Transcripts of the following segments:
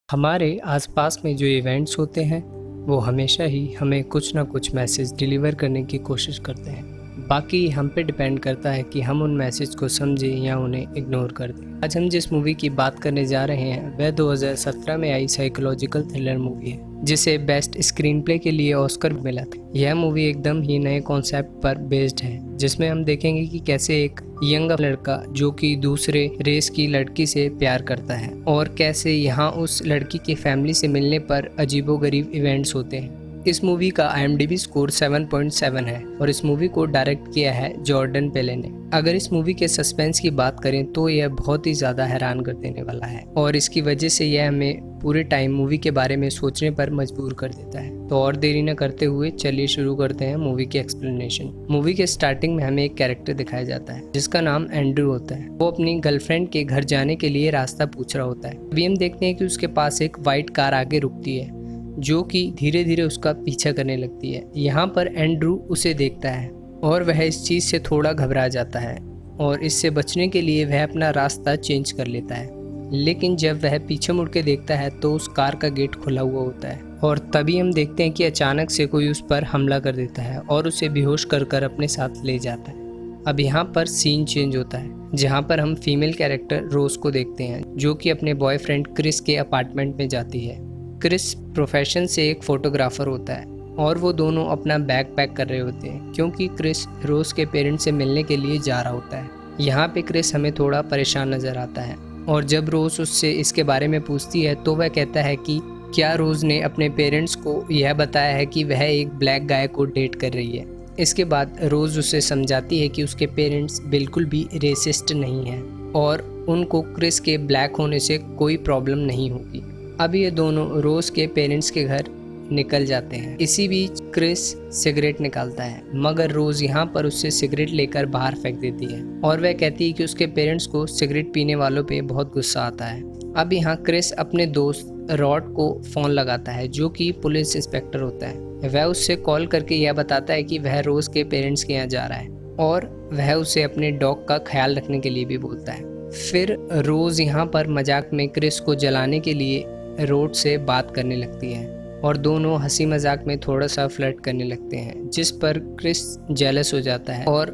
हमारे आसपास में जो इवेंट्स होते हैं वो हमेशा ही हमें कुछ ना कुछ मैसेज डिलीवर करने की कोशिश करते हैं। बाकी हम पे डिपेंड करता है कि हम उन मैसेज को समझें या उन्हें इग्नोर कर दें। आज हम जिस मूवी की बात करने जा रहे हैं वह 2017 में आई साइकोलॉजिकल थ्रिलर मूवी है जिसे बेस्ट स्क्रीन प्ले के लिए ऑस्कर मिला था। यह मूवी एकदम ही नए कॉन्सेप्ट पर बेस्ड है जिसमें हम देखेंगे कि कैसे एक यंग लड़का जो कि दूसरे रेस की लड़की से प्यार करता है और कैसे यहाँ उस लड़की के फैमिली से मिलने पर अजीबोगरीब इवेंट्स होते हैं। इस मूवी का IMDb स्कोर 7.7 है और इस मूवी को डायरेक्ट किया है जॉर्डन पेले ने। अगर इस मूवी के सस्पेंस की बात करें तो यह बहुत ही ज़्यादा हैरान कर देने वाला है और इसकी वजह से यह हमें पूरे टाइम मूवी के बारे में सोचने पर मजबूर कर देता है। तो और देरी न करते हुए चलिए शुरू करते हैं मूवी की एक्सप्लेनेशन। मूवी के स्टार्टिंग में हमें एक कैरेक्टर दिखाया जाता है जिसका नाम एंड्रू होता है। वो अपनी गर्लफ्रेंड के घर जाने के लिए रास्ता पूछ रहा होता है। अभी हम देखते हैं कि उसके पास एक वाइट कार आगे रुकती है जो कि धीरे धीरे उसका पीछा करने लगती है। यहाँ पर एंड्रू उसे देखता है और वह इस चीज़ से थोड़ा घबरा जाता है और इससे बचने के लिए वह अपना रास्ता चेंज कर लेता है। लेकिन जब वह पीछे मुड़ के देखता है तो उस कार का गेट खुला हुआ होता है और तभी हम देखते हैं कि अचानक से कोई उस पर हमला कर देता है और उसे बेहोश कर अपने साथ ले जाता है। अब यहाँ पर सीन चेंज होता है जहाँ पर हम फीमेल कैरेक्टर रोज को देखते हैं जो कि अपने बॉयफ्रेंड क्रिस के अपार्टमेंट में जाती है। क्रिस प्रोफेशन से एक फोटोग्राफर होता है और वो दोनों अपना बैग पैक कर रहे होते हैं क्योंकि क्रिस रोज के पेरेंट्स से मिलने के लिए जा रहा होता है। यहाँ पे क्रिस हमें थोड़ा परेशान नज़र आता है और जब रोज उससे इसके बारे में पूछती है तो वह कहता है कि क्या रोज ने अपने पेरेंट्स को यह बताया है कि वह एक ब्लैक गाय को डेट कर रही है। इसके बाद रोज उसे समझाती है कि उसके पेरेंट्स बिल्कुल भी रेसिस्ट नहीं हैं और उनको क्रिस के ब्लैक होने से कोई प्रॉब्लम नहीं होगी। अब ये दोनों रोज के पेरेंट्स के घर निकल जाते हैं। इसी बीच क्रिस सिगरेट निकालता है मगर रोज यहाँ पर उससे सिगरेट लेकर बाहर फेंक देती है और वह कहती है कि उसके पेरेंट्स को सिगरेट पीने वालों पे बहुत गुस्सा आता है। अब यहाँ क्रिस अपने दोस्त रॉड को फ़ोन लगाता है जो कि पुलिस इंस्पेक्टर होता है। वह उससे कॉल करके यह बताता है कि वह रोज के पेरेंट्स के यहाँ जा रहा है और वह उसे अपने डॉग का ख्याल रखने के लिए भी बोलता है। फिर रोज यहाँ पर मजाक में क्रिस को जलाने के लिए रोड से बात करने लगती है और दोनों हंसी मजाक में थोड़ा सा फ्लर्ट करने लगते हैं जिस पर क्रिस जेलस हो जाता है और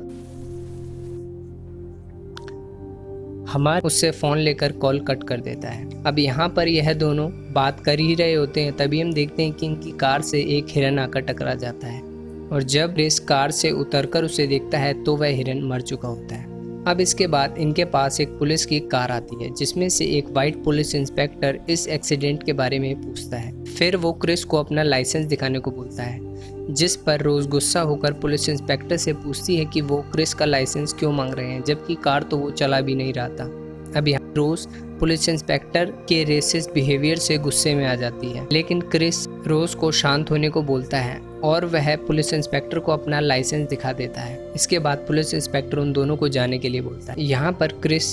हमारे उससे फ़ोन लेकर कॉल कट कर देता है। अब यहाँ पर यह दोनों बात कर ही रहे होते हैं तभी हम देखते हैं कि इनकी कार से एक हिरन आकर टकरा जाता है और जब क्रिस कार से उतरकर उसे देखता है तो वह हिरन मर चुका होता है। अब इसके बाद इनके पास एक पुलिस की कार आती है जिसमें से एक वाइट पुलिस इंस्पेक्टर इस एक्सीडेंट के बारे में पूछता है। फिर वो क्रिस को अपना लाइसेंस दिखाने को बोलता है जिस पर रोज गुस्सा होकर पुलिस इंस्पेक्टर से पूछती है कि वो क्रिस का लाइसेंस क्यों मांग रहे हैं जबकि कार तो वो चला भी नहीं रहा था। अब यहाँ रोज पुलिस इंस्पेक्टर के रेसिस्ट बिहेवियर से गुस्से में आ जाती है लेकिन क्रिस रोज को शांत होने को बोलता है और वह पुलिस इंस्पेक्टर को अपना लाइसेंस दिखा देता है। इसके बाद पुलिस इंस्पेक्टर उन दोनों को जाने के लिए बोलता है। यहाँ पर क्रिस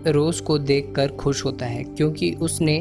रोज को देखकर खुश होता है क्योंकि उसने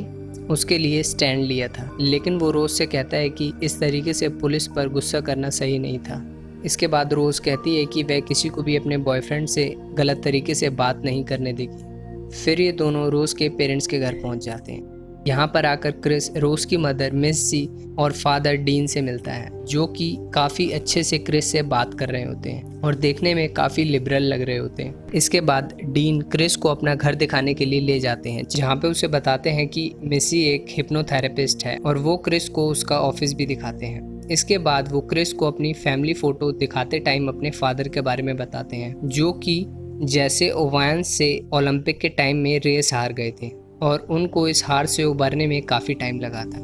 उसके लिए स्टैंड लिया था लेकिन वो रोज से कहता है कि इस तरीके से पुलिस पर गुस्सा करना सही नहीं था। इसके बाद रोज कहती है कि वह किसी को भी अपने बॉयफ्रेंड से गलत तरीके से बात नहीं करने देगी। फिर ये दोनों रोज के पेरेंट्स के घर पहुंच जाते हैं। यहाँ पर आकर क्रिस रोज की मदर मिस सी और फादर डीन से मिलता है जो कि काफ़ी अच्छे से क्रिस से बात कर रहे होते हैं और देखने में काफ़ी लिबरल लग रहे होते हैं। इसके बाद डीन क्रिस को अपना घर दिखाने के लिए ले जाते हैं जहाँ पे उसे बताते हैं कि मिसी एक हिप्नोथेरेपिस्ट है और वो क्रिस को उसका ऑफिस भी दिखाते हैं। इसके बाद वो क्रिस को अपनी फैमिली फ़ोटो दिखाते टाइम अपने फादर के बारे में बताते हैं जो कि जैसे ओवांस से ओलंपिक के टाइम में रेस हार गए थे और उनको इस हार से उबरने में काफ़ी टाइम लगा था।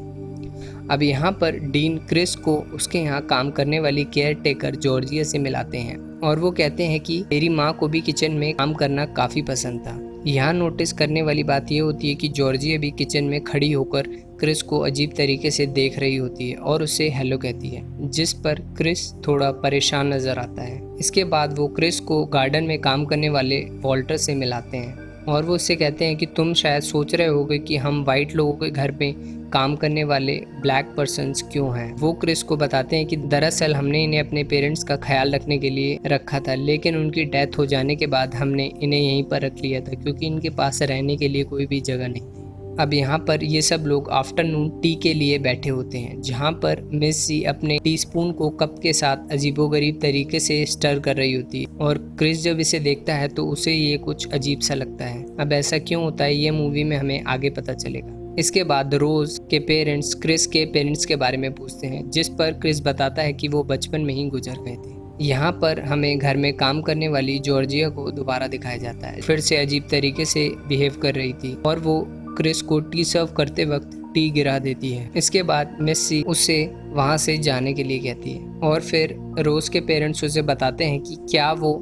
अब यहाँ पर डीन क्रिस को उसके यहाँ काम करने वाली केयर टेकर जॉर्जिया से मिलाते हैं और वो कहते हैं कि मेरी माँ को भी किचन में काम करना काफ़ी पसंद था। यहाँ नोटिस करने वाली बात यह होती है कि जॉर्जिया भी किचन में खड़ी होकर क्रिस को अजीब तरीके से देख रही होती है और उसे हेलो कहती है जिस पर क्रिस थोड़ा परेशान नज़र आता है। इसके बाद वो क्रिस को गार्डन में काम करने वाले वॉल्टर से मिलाते हैं और वो उससे कहते हैं कि तुम शायद सोच रहे होगे कि हम वाइट लोगों के घर पे काम करने वाले ब्लैक पर्सन्स क्यों हैं। वो क्रिस को बताते हैं कि दरअसल हमने इन्हें अपने पेरेंट्स का ख्याल रखने के लिए रखा था लेकिन उनकी डेथ हो जाने के बाद हमने इन्हें यहीं पर रख लिया था क्योंकि इनके पास रहने के लिए कोई भी जगह नहीं थी। अब यहाँ पर ये सब लोग आफ्टरनून टी के लिए बैठे होते हैं, जहाँ पर मिस सी अपने टीस्पून को कप के साथ अजीबोगरीब तरीके से स्टर कर रही होती है और क्रिस जब इसे देखता है तो उसे ये कुछ अजीब सा लगता है। अब ऐसा क्यों होता है ये मूवी में हमें आगे पता चलेगा। इसके बाद रोज के पेरेंट्स क्रिस के पेरेंट्स के बारे में पूछते हैं, जिस पर क्रिस बताता है कि वो बचपन में ही गुजर गए थे। यहाँ पर हमें घर में काम करने वाली जॉर्जिया को दोबारा दिखाया जाता है, फिर से अजीब तरीके से बिहेव कर रही थी और वो क्रिस को टी सर्व करते वक्त टी गिरा देती है। इसके बाद मिस्सी उसे वहाँ से जाने के लिए कहती है और फिर रोज के पेरेंट्स उसे बताते हैं कि क्या वो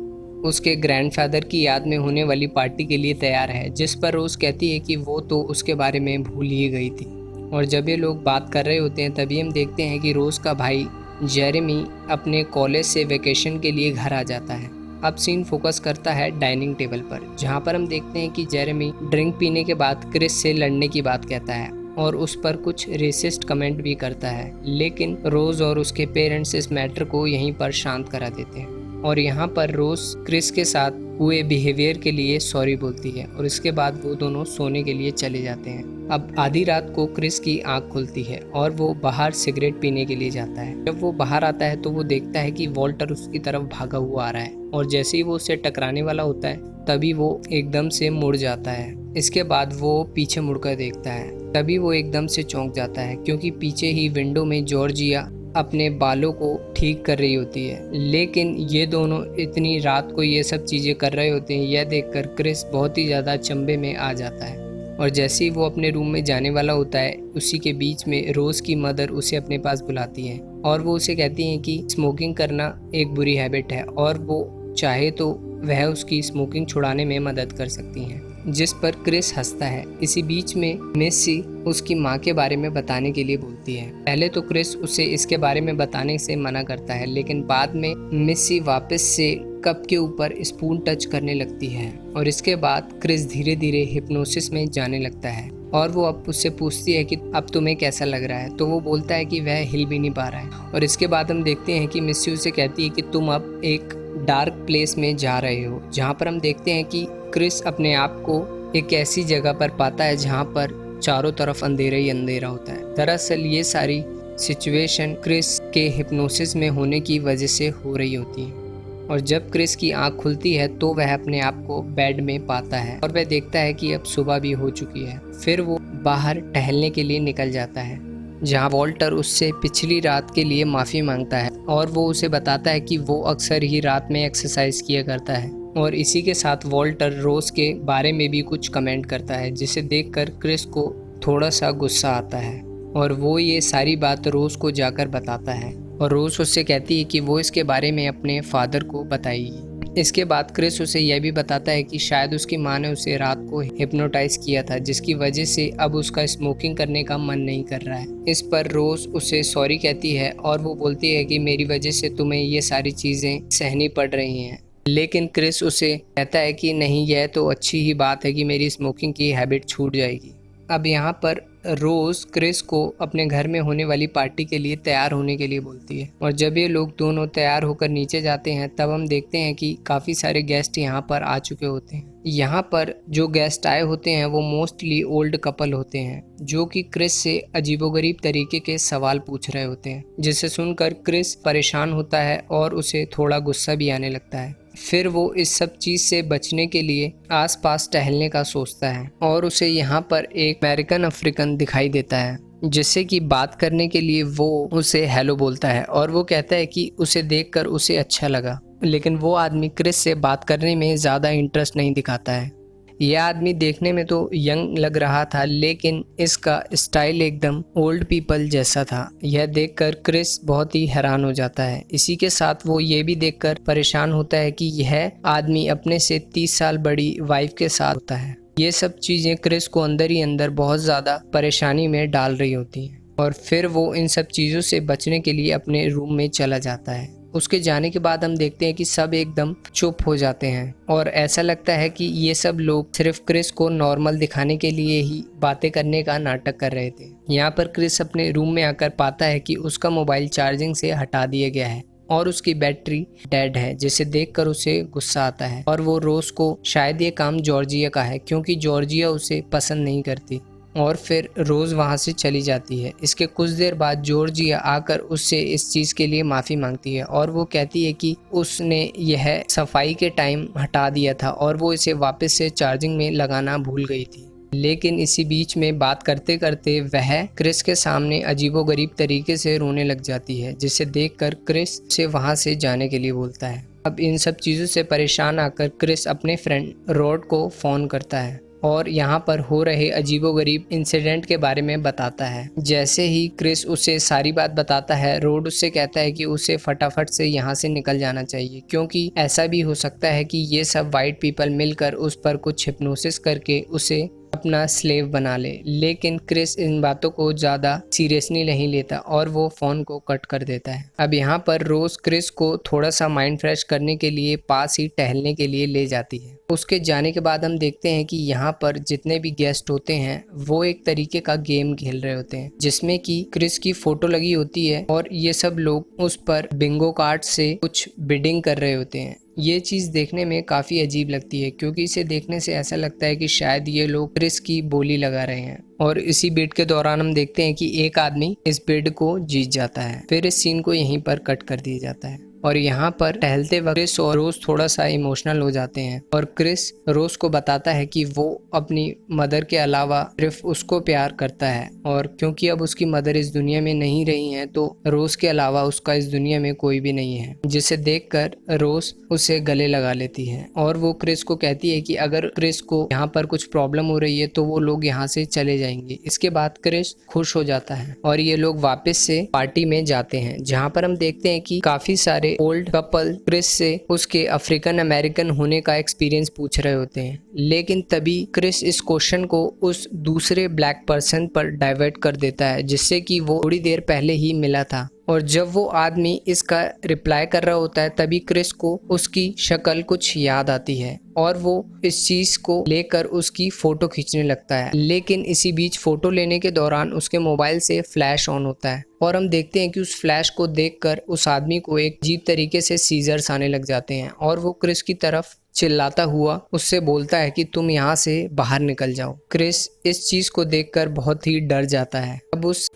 उसके ग्रैंडफादर की याद में होने वाली पार्टी के लिए तैयार है, जिस पर रोज कहती है कि वो तो उसके बारे में भूल ही गई थी। और जब ये लोग बात कर रहे होते हैं तभी हम देखते हैं कि रोज का भाई जेरेमी अपने कॉलेज से वेकेशन के लिए घर आ जाता है। अब सीन फोकस करता है डाइनिंग टेबल पर, जहाँ पर हम देखते हैं कि जेरेमी ड्रिंक पीने के बाद क्रिस से लड़ने की बात कहता है और उस पर कुछ रेसिस्ट कमेंट भी करता है, लेकिन रोज और उसके पेरेंट्स इस मैटर को यहीं पर शांत करा देते हैं। और यहाँ पर रोज क्रिस के साथ हुए बिहेवियर के लिए सॉरी बोलती है और इसके बाद वो दोनों सोने के लिए चले जाते हैं। अब आधी रात को क्रिस की आंख खुलती है और वो बाहर सिगरेट पीने के लिए जाता है। जब वो बाहर आता है तो वो देखता है कि वॉल्टर उसकी तरफ भागा हुआ आ रहा है और जैसे ही वो उसे टकराने वाला होता है तभी वो एकदम से मुड़ जाता है। इसके बाद वो पीछे मुड़कर देखता है, तभी वो एकदम से चौंक जाता है क्योंकि पीछे ही विंडो में जॉर्जिया अपने बालों को ठीक कर रही होती है। लेकिन ये दोनों इतनी रात को ये सब चीज़ें कर रहे होते हैं, यह देखकर क्रिस बहुत ही ज़्यादा चंबे में आ जाता है। और जैसे ही वो अपने रूम में जाने वाला होता है उसी के बीच में रोज़ की मदर उसे अपने पास बुलाती है और वो उसे कहती हैं कि स्मोकिंग करना एक बुरी हैबिट है और वो चाहे तो वह उसकी स्मोकिंग छुड़ाने में मदद कर सकती हैं, जिस पर क्रिस हंसता है। इसी बीच में मिस्सी उसकी माँ के बारे में बताने के लिए बोलती है। पहले तो क्रिस उसे इसके बारे में बताने से मना करता है, लेकिन बाद में मिस्सी वापस से कप के ऊपर स्पून टच करने लगती है और इसके बाद क्रिस धीरे धीरे हिप्नोसिस में जाने लगता है और वो अब उससे पूछती है कि अब तुम्हें कैसा लग रहा है, तो वो बोलता है कि वह हिल भी नहीं पा रहा है। और इसके बाद हम देखते हैं कि मिस्सी उसे कहती है कि तुम अब एक डार्क प्लेस में जा रहे हो, जहाँ पर हम देखते हैं कि क्रिस अपने आप को एक ऐसी जगह पर पाता है जहाँ पर चारों तरफ अंधेरा ही अंधेरा होता है। दरअसल ये सारी सिचुएशन क्रिस के हिप्नोसिस में होने की वजह से हो रही होती है। और जब क्रिस की आंख खुलती है तो वह अपने आप को बेड में पाता है और वह देखता है कि अब सुबह भी हो चुकी है। फिर वो बाहर टहलने के लिए निकल जाता है, जहाँ वॉल्टर उससे पिछली रात के लिए माफ़ी मांगता है और वो उसे बताता है कि वो अक्सर ही रात में एक्सरसाइज किया करता है। और इसी के साथ वॉल्टर रोज के बारे में भी कुछ कमेंट करता है, जिसे देखकर क्रिस को थोड़ा सा गुस्सा आता है और वो ये सारी बात रोज को जाकर बताता है और रोज उससे कहती है कि वो इसके बारे में अपने फादर को बताएगी। इसके बाद क्रिस उसे यह भी बताता है कि शायद उसकी माँ ने उसे रात को हिप्नोटाइज किया था, जिसकी वजह से अब उसका स्मोकिंग करने का मन नहीं कर रहा है। इस पर रोज उसे सॉरी कहती है और वो बोलती है कि मेरी वजह से तुम्हें ये सारी चीज़ें सहनी पड़ रही हैं। लेकिन क्रिस उसे कहता है कि नहीं, यह तो अच्छी ही बात है कि मेरी स्मोकिंग की हैबिट छूट जाएगी। अब यहाँ पर रोज क्रिस को अपने घर में होने वाली पार्टी के लिए तैयार होने के लिए बोलती है और जब ये लोग दोनों तैयार होकर नीचे जाते हैं तब हम देखते हैं कि काफ़ी सारे गेस्ट यहाँ पर आ चुके होते हैं। यहाँ पर जो गेस्ट आए होते हैं वो मोस्टली ओल्ड कपल होते हैं, जो कि क्रिस से अजीबोगरीब तरीके के सवाल पूछ रहे होते हैं, जिसे सुनकर क्रिस परेशान होता है और उसे थोड़ा गुस्सा भी आने लगता है। फिर वो इस सब चीज़ से बचने के लिए आसपास टहलने का सोचता है और उसे यहाँ पर एक अमेरिकन अफ्रीकन दिखाई देता है, जिससे कि बात करने के लिए वो उसे हेलो बोलता है और वो कहता है कि उसे देखकर उसे अच्छा लगा। लेकिन वो आदमी क्रिस से बात करने में ज़्यादा इंटरेस्ट नहीं दिखाता है। यह आदमी देखने में तो यंग लग रहा था, लेकिन इसका स्टाइल एकदम ओल्ड पीपल जैसा था। यह देखकर क्रिस बहुत ही हैरान हो जाता है। इसी के साथ वो ये भी देखकर परेशान होता है कि यह आदमी अपने से 30 साल बड़ी वाइफ के साथ होता है। ये सब चीज़ें क्रिस को अंदर ही अंदर बहुत ज़्यादा परेशानी में डाल रही होती हैं और फिर वो इन सब चीज़ों से बचने के लिए अपने रूम में चला जाता है। उसके जाने के बाद हम देखते हैं कि सब एकदम चुप हो जाते हैं और ऐसा लगता है कि ये सब लोग सिर्फ क्रिस को नॉर्मल दिखाने के लिए ही बातें करने का नाटक कर रहे थे। यहाँ पर क्रिस अपने रूम में आकर पाता है कि उसका मोबाइल चार्जिंग से हटा दिया गया है और उसकी बैटरी डेड है, जिसे देखकर उसे गुस्सा आता है और वो रोज को शायद ये काम जॉर्जिया का है, क्योंकि जॉर्जिया उसे पसंद नहीं करती। और फिर रोज़ वहाँ से चली जाती है। इसके कुछ देर बाद जॉर्जिया आकर उससे इस चीज़ के लिए माफ़ी मांगती है और वो कहती है कि उसने यह सफाई के टाइम हटा दिया था और वो इसे वापस से चार्जिंग में लगाना भूल गई थी। लेकिन इसी बीच में बात करते करते वह क्रिस के सामने अजीबोगरीब तरीके से रोने लग जाती है, जिसे देखकर क्रिस से वहाँ से जाने के लिए बोलता है। अब इन सब चीज़ों से परेशान आकर क्रिस अपने फ्रेंड रॉड को फ़ोन करता है और यहाँ पर हो रहे अजीबोगरीब इंसिडेंट के बारे में बताता है। जैसे ही क्रिस उसे सारी बात बताता है, रॉड उससे कहता है कि उसे फटाफट से यहाँ से निकल जाना चाहिए, क्योंकि ऐसा भी हो सकता है कि ये सब वाइट पीपल मिलकर उस पर कुछ हिप्नोसिस करके उसे अपना स्लेव बना ले। लेकिन क्रिस इन बातों को ज़्यादा सीरियसली नहीं लेता और वो फ़ोन को कट कर देता है। अब यहाँ पर रोज़ क्रिस को थोड़ा सा माइंड फ्रेश करने के लिए पास ही टहलने के लिए ले जाती है। उसके जाने के बाद हम देखते हैं कि यहाँ पर जितने भी गेस्ट होते हैं वो एक तरीके का गेम खेल रहे होते हैं, जिसमें कि क्रिस की फ़ोटो लगी होती है और ये सब लोग उस पर बिंगो कार्ड से कुछ बिडिंग कर रहे होते हैं। ये चीज़ देखने में काफ़ी अजीब लगती है, क्योंकि इसे देखने से ऐसा लगता है कि शायद ये लोग क्रिस की बोली लगा रहे हैं। और इसी बिड के दौरान हम देखते हैं कि एक आदमी इस बिड को जीत जाता है। फिर इस सीन को यहीं पर कट कर दिया जाता है और यहाँ पर टहलते वक्त क्रिस और रोज थोड़ा सा इमोशनल हो जाते हैं और क्रिस रोज को बताता है कि वो अपनी मदर के अलावा सिर्फ उसको प्यार करता है, और क्योंकि अब उसकी मदर इस दुनिया में नहीं रही हैं तो रोज के अलावा उसका इस दुनिया में कोई भी नहीं है, जिसे देखकर रोज उसे गले लगा लेती है और वो क्रिस को कहती है कि अगर क्रिस को यहाँ पर कुछ प्रॉब्लम हो रही है तो वो लोग यहाँ से चले जाएंगे। इसके बाद क्रिस खुश हो जाता है और ये लोग वापस से पार्टी में जाते हैं, जहाँ पर हम देखते हैं कि काफी सारे ओल्ड कपल क्रिस से उसके अफ्रीकन अमेरिकन होने का एक्सपीरियंस पूछ रहे होते हैं। लेकिन तभी क्रिस इस क्वेश्चन को उस दूसरे ब्लैक पर्सन पर डाइवर्ट कर देता है, जिससे कि वो थोड़ी देर पहले ही मिला था। और जब वो आदमी इसका रिप्लाई कर रहा होता है तभी क्रिस को उसकी शक्ल कुछ याद आती है और वो इस चीज़ को लेकर उसकी फ़ोटो खींचने लगता है। लेकिन इसी बीच फ़ोटो लेने के दौरान उसके मोबाइल से फ्लैश ऑन होता है और हम देखते हैं कि उस फ्लैश को देखकर उस आदमी को एक अजीब तरीके से सीजर्स आने लग जाते हैं और वो क्रिस की तरफ चिल्लाता हुआ उससे बोलता है कि तुम यहाँ से बाहर निकल जाओ। क्रिस इस चीज़ को देखकर बहुत ही डर जाता है। अब उस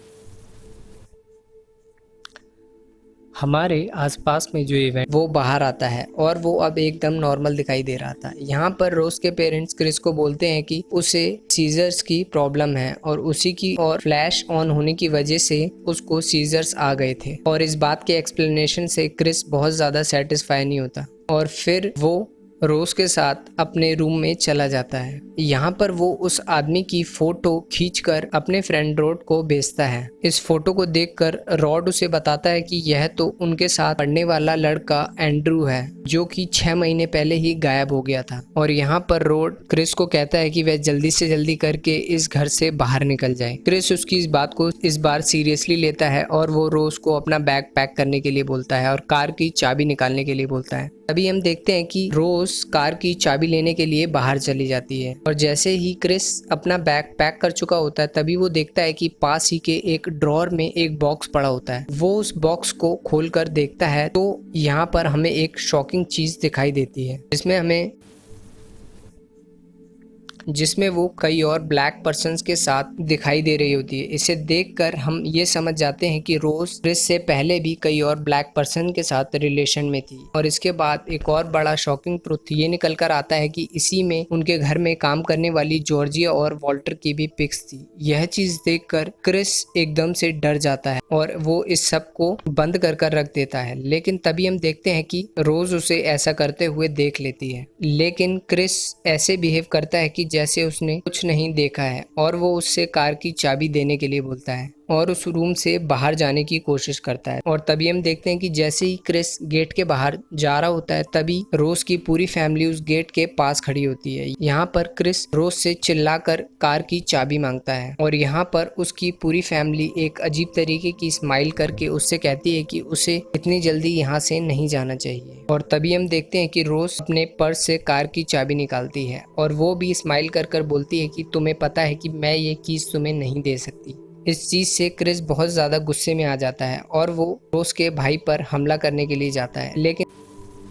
हमारे आसपास में जो इवेंट वो बाहर आता है और वो अब एकदम नॉर्मल दिखाई दे रहा था। यहाँ पर रोज के पेरेंट्स क्रिस को बोलते हैं कि उसे सीजर्स की प्रॉब्लम है और उसी की और फ्लैश ऑन होने की वजह से उसको सीजर्स आ गए थे, और इस बात के एक्सप्लेनेशन से क्रिस बहुत ज़्यादा सेटिस्फाई नहीं होता और फिर वो रोज के साथ अपने रूम में चला जाता है। यहाँ पर वो उस आदमी की फोटो खींचकर अपने फ्रेंड रॉड को भेजता है। इस फोटो को देखकर रॉड उसे बताता है कि यह तो उनके साथ पढ़ने वाला लड़का एंड्रू है, जो कि 6 महीने पहले ही गायब हो गया था। और यहाँ पर रॉड क्रिस को कहता है कि वह जल्दी से जल्दी करके इस घर से बाहर निकल जाए। क्रिस उसकी इस बात को इस बार सीरियसली लेता है और वो रोज को अपना बैग पैक करने के लिए बोलता है और कार की चाबी निकालने के लिए बोलता है। तभी हम देखते हैं कि रोज कार की चाबी लेने के लिए बाहर चली जाती है और जैसे ही क्रिस अपना बैग पैक कर चुका होता है तभी वो देखता है कि पास ही के एक ड्रॉर में एक बॉक्स पड़ा होता है। वो उस बॉक्स को खोलकर देखता है तो यहाँ पर हमें एक शॉकिंग चीज दिखाई देती है, जिसमें वो कई और ब्लैक पर्सन्स के साथ दिखाई दे रही होती है। इसे देखकर हम ये समझ जाते हैं कि रोज क्रिस से पहले भी कई और ब्लैक पर्सन के साथ रिलेशन में थी। और इसके बाद एक और बड़ा शॉकिंग ट्रुथ ये निकल कर आता है कि इसी में उनके घर में काम करने वाली जॉर्जिया और वॉल्टर की भी पिक्स थी। यह चीज देखकर क्रिस एकदम से डर जाता है और वो इस सब को बंद कर रख देता है। लेकिन तभी हम देखते हैं कि रोज उसे ऐसा करते हुए देख लेती है, लेकिन क्रिस ऐसे बिहेव करता है कि जैसे उसने कुछ नहीं देखा है और वो उससे कार की चाबी देने के लिए बोलता है और उस रूम से बाहर जाने की कोशिश करता है। और तभी हम देखते हैं कि जैसे ही क्रिस गेट के बाहर जा रहा होता है तभी रोज की पूरी फैमिली उस गेट के पास खड़ी होती है। यहाँ पर क्रिस रोज से चिल्लाकर कार की चाबी मांगता है और यहाँ पर उसकी पूरी फैमिली एक अजीब तरीके की स्माइल करके उससे कहती है कि उसे इतनी जल्दी यहाँ से नहीं जाना चाहिए। और तभी हम देखते हैं कि रोज अपने पर्स से कार की चाबी निकालती है और वो भी स्माइल कर बोलती है कि तुम्हें पता है कि मैं ये कीज तुम्हें नहीं दे सकती। इस चीज से क्रिस बहुत ज्यादा गुस्से में आ जाता है और वो रोज के भाई पर हमला करने के लिए जाता है, लेकिन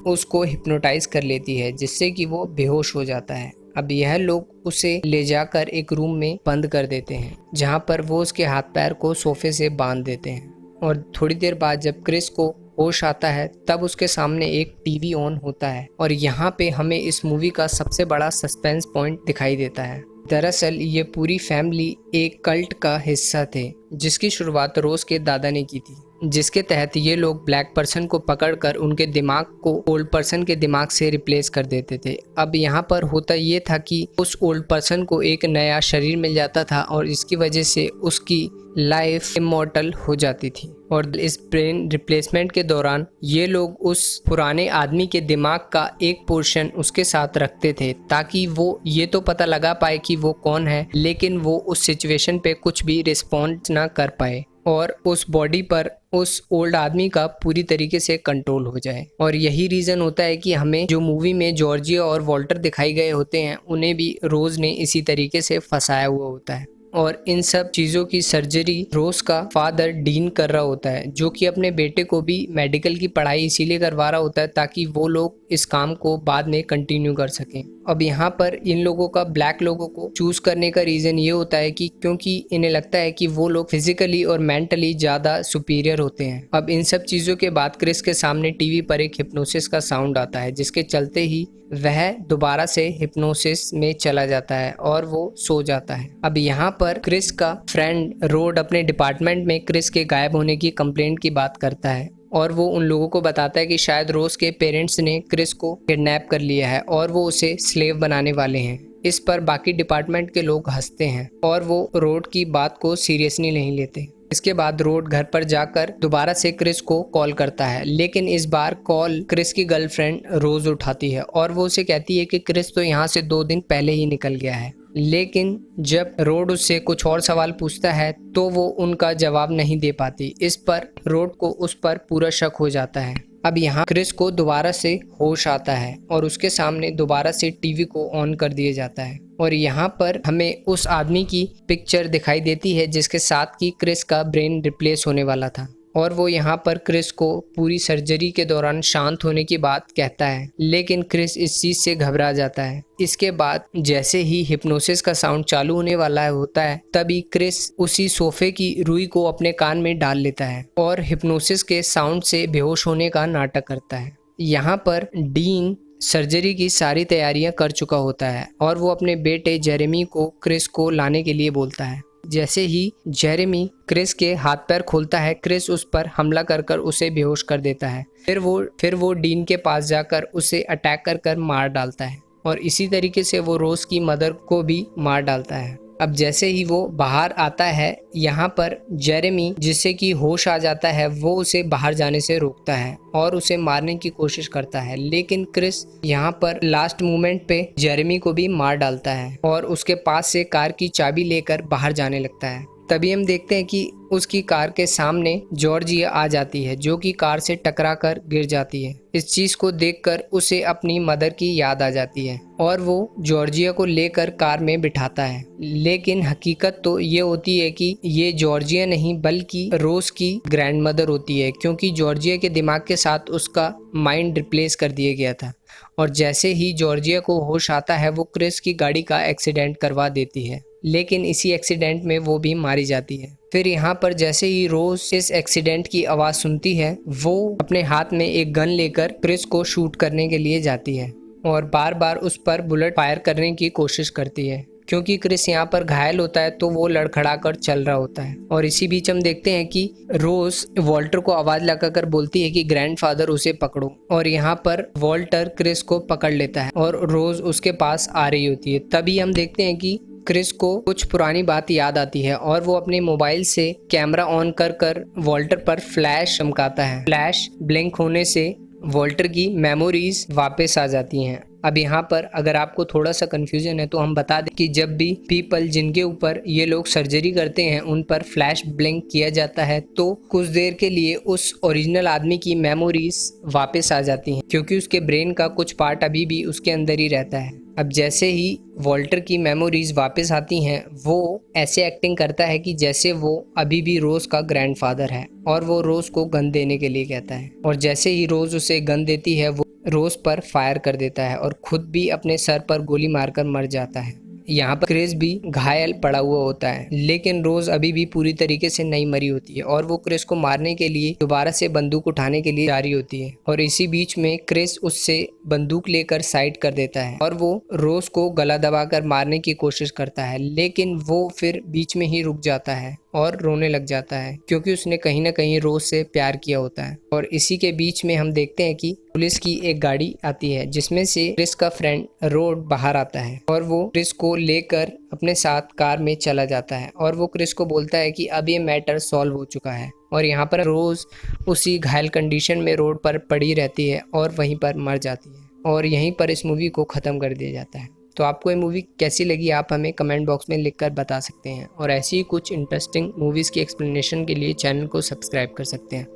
उसको हिप्नोटाइज कर लेती है जिससे कि वो बेहोश हो जाता है। अब यह लोग उसे ले जाकर एक रूम में बंद कर देते हैं, जहां पर वो उसके हाथ पैर को सोफे से बांध देते हैं। और थोड़ी देर बाद जब क्रिस को होश आता है तब उसके सामने एक टीवी ऑन होता है, और यहाँ पे हमें इस मूवी का सबसे बड़ा सस्पेंस पॉइंट दिखाई देता है। दरअसल ये पूरी फैमिली एक कल्ट का हिस्सा थे, जिसकी शुरुआत रोज के दादा ने की थी, जिसके तहत ये लोग ब्लैक पर्सन को पकड़कर उनके दिमाग को ओल्ड पर्सन के दिमाग से रिप्लेस कर देते थे। अब यहाँ पर होता ये था कि उस ओल्ड पर्सन को एक नया शरीर मिल जाता था और इसकी वजह से उसकी लाइफ इमॉर्टल हो जाती थी। और इस ब्रेन रिप्लेसमेंट के दौरान ये लोग उस पुराने आदमी के दिमाग का एक पोर्शन उसके साथ रखते थे, ताकि वो ये तो पता लगा पाए कि वो कौन है, लेकिन वो उस सिचुएशन पे कुछ भी रिस्पॉन्ड ना कर पाए और उस बॉडी पर उस ओल्ड आदमी का पूरी तरीके से कंट्रोल हो जाए। और यही रीज़न होता है कि हमें जो मूवी में जॉर्जिया और वॉल्टर दिखाई गए होते हैं, उन्हें भी रोज ने इसी तरीके से फंसाया हुआ होता है। और इन सब चीज़ों की सर्जरी रोज का फादर डीन कर रहा होता है, जो कि अपने बेटे को भी मेडिकल की पढ़ाई इसीलिए करवा रहा होता है ताकि वो लोग इस काम को बाद में कंटिन्यू कर सकें। अब यहाँ पर इन लोगों का ब्लैक लोगों को चूज करने का रीज़न ये होता है कि क्योंकि इन्हें लगता है कि वो लोग फिजिकली और मेंटली ज़्यादा सुपीरियर होते हैं। अब इन सब चीज़ों के बाद क्रिस के सामने टीवी पर एक हिप्नोसिस का साउंड आता है, जिसके चलते ही वह दोबारा से हिप्नोसिस में चला जाता है और वो सो जाता है। अब यहाँ पर क्रिस का फ्रेंड रोड अपने डिपार्टमेंट में क्रिस के गायब होने की कंप्लेंट की बात करता है, और वो उन लोगों को बताता है कि शायद रोज के पेरेंट्स ने क्रिस को किडनैप कर लिया है और वो उसे स्लेव बनाने वाले हैं। इस पर बाकी डिपार्टमेंट के लोग हंसते हैं और वो रोड की बात को सीरियसली नहीं लेते। इसके बाद रोड घर पर जाकर दोबारा से क्रिस को कॉल करता है, लेकिन इस बार कॉल क्रिस की गर्लफ्रेंड रोज उठाती है और वो उसे कहती है कि क्रिस तो यहाँ से 2 दिन पहले ही निकल गया है। लेकिन जब रोड उससे कुछ और सवाल पूछता है तो वो उनका जवाब नहीं दे पाती। इस पर रोड को उस पर पूरा शक हो जाता है। अब यहाँ क्रिस को दोबारा से होश आता है और उसके सामने दोबारा से टीवी को ऑन कर दिया जाता है, और यहाँ पर हमें उस आदमी की पिक्चर दिखाई देती है जिसके साथ की क्रिस का ब्रेन रिप्लेस होने वाला था। और वो यहाँ पर क्रिस को पूरी सर्जरी के दौरान शांत होने की बात कहता है, लेकिन क्रिस इस चीज़ से घबरा जाता है। इसके बाद जैसे ही हिप्नोसिस का साउंड चालू होने वाला होता है, तभी क्रिस उसी सोफे की रुई को अपने कान में डाल लेता है और हिप्नोसिस के साउंड से बेहोश होने का नाटक करता है। यहाँ पर डीन सर्जरी की सारी तैयारियां कर चुका होता है और वो अपने बेटे जेरेमी को क्रिस को लाने के लिए बोलता है। जैसे ही जेरेमी क्रिस के हाथ पैर खोलता है, क्रिस उस पर हमला कर उसे बेहोश कर देता है। फिर वो डीन के पास जाकर उसे अटैक कर मार डालता है, और इसी तरीके से वो रोज की मदर को भी मार डालता है। अब जैसे ही वो बाहर आता है, यहाँ पर जेरेमी जिससे कि होश आ जाता है, वो उसे बाहर जाने से रोकता है और उसे मारने की कोशिश करता है, लेकिन क्रिस यहाँ पर लास्ट मोमेंट पे जेरेमी को भी मार डालता है और उसके पास से कार की चाबी लेकर बाहर जाने लगता है। तभी हम देखते हैं कि उसकी कार के सामने जॉर्जिया आ जाती है, जो कि कार से टकराकर गिर जाती है। इस चीज को देखकर उसे अपनी मदर की याद आ जाती है और वो जॉर्जिया को लेकर कार में बिठाता है, लेकिन हकीकत तो ये होती है कि ये जॉर्जिया नहीं बल्कि रोज की ग्रैंड मदर होती है, क्योंकि जॉर्जिया के दिमाग के साथ उसका माइंड रिप्लेस कर दिया गया था। और जैसे ही जॉर्जिया को होश आता है, वो क्रिस की गाड़ी का एक्सीडेंट करवा देती है, लेकिन इसी एक्सीडेंट में वो भी मारी जाती है। फिर यहाँ पर जैसे ही रोज इस एक्सीडेंट की आवाज़ सुनती है, वो अपने हाथ में एक गन लेकर क्रिस को शूट करने के लिए जाती है और बार बार उस पर बुलेट फायर करने की कोशिश करती है। क्योंकि क्रिस यहाँ पर घायल होता है तो वो लड़खड़ा कर चल रहा होता है। और इसी बीच हम देखते हैं कि रोज वॉल्टर को आवाज लगाकर बोलती है कि ग्रैंडफादर उसे पकड़ो, और यहाँ पर वॉल्टर क्रिस को पकड़ लेता है और रोज उसके पास आ रही होती है। तभी हम देखते हैं कि क्रिस को कुछ पुरानी बात याद आती है और वो अपने मोबाइल से कैमरा ऑन कर वॉल्टर पर फ्लैश चमकाता है। फ्लैश ब्लिंक होने से वॉल्टर की मेमोरीज वापस आ जाती हैं। अब यहाँ पर अगर आपको थोड़ा सा कंफ्यूजन है तो हम बता दें कि जब भी पीपल जिनके ऊपर ये लोग सर्जरी करते हैं उन पर फ्लैश ब्लिंक किया जाता है तो कुछ देर के लिए उस ओरिजिनल आदमी की मेमोरीज वापस आ जाती हैं, क्योंकि उसके ब्रेन का कुछ पार्ट अभी भी उसके अंदर ही रहता है। अब जैसे ही वॉल्टर की मेमोरीज वापस आती हैं, वो ऐसे एक्टिंग करता है कि जैसे वो अभी भी रोज का ग्रैंडफादर है और वो रोज को गन देने के लिए कहता है। और जैसे ही रोज उसे गन देती है, रोज पर फायर कर देता है और खुद भी अपने सर पर गोली मारकर मर जाता है। यहाँ पर क्रिस भी घायल पड़ा हुआ होता है, लेकिन रोज अभी भी पूरी तरीके से नहीं मरी होती है और वो क्रिस को मारने के लिए दोबारा से बंदूक उठाने के लिए जा रही होती है। और इसी बीच में क्रिस उससे बंदूक लेकर साइड कर देता है और वो रोज को गला दबाकर मारने की कोशिश करता है, लेकिन वो फिर बीच में ही रुक जाता है और रोने लग जाता है क्योंकि उसने कहीं ना कहीं रोज से प्यार किया होता है। और इसी के बीच में हम देखते हैं कि पुलिस की एक गाड़ी आती है जिसमें से क्रिस का फ्रेंड रोड बाहर आता है और वो क्रिस को लेकर अपने साथ कार में चला जाता है और वो क्रिस को बोलता है कि अब ये मैटर सॉल्व हो चुका है। और यहाँ पर रोज उसी घायल कंडीशन में रोड पर पड़ी रहती है और वहीं पर मर जाती है और यहीं पर इस मूवी को ख़त्म कर दिया जाता है। तो आपको ये मूवी कैसी लगी आप हमें कमेंट बॉक्स में लिखकर बता सकते हैं और ऐसी ही कुछ इंटरेस्टिंग मूवीज़ की एक्सप्लेनेशन के लिए चैनल को सब्सक्राइब कर सकते हैं।